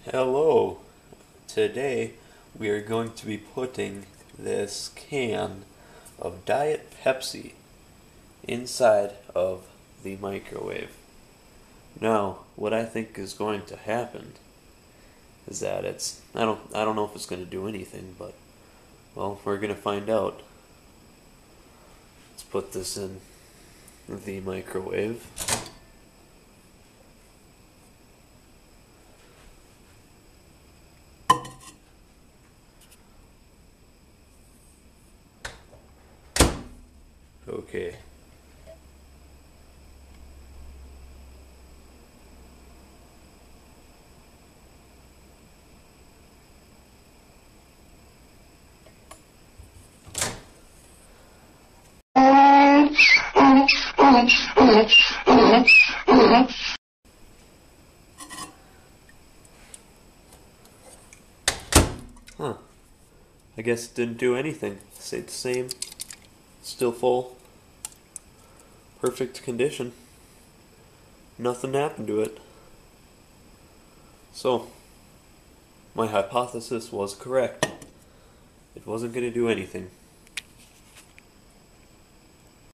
Hello. Today we are going to be putting this can of Diet Pepsi inside of the microwave. Now, what I think is going to happen is that I don't know if it's going to do anything, but well, we're going to find out. Let's put this in the microwave. Okay. Huh. I guess it didn't do anything. Stayed the same. Still full. Perfect condition. Nothing happened to it. So, my hypothesis was correct. It wasn't going to do anything.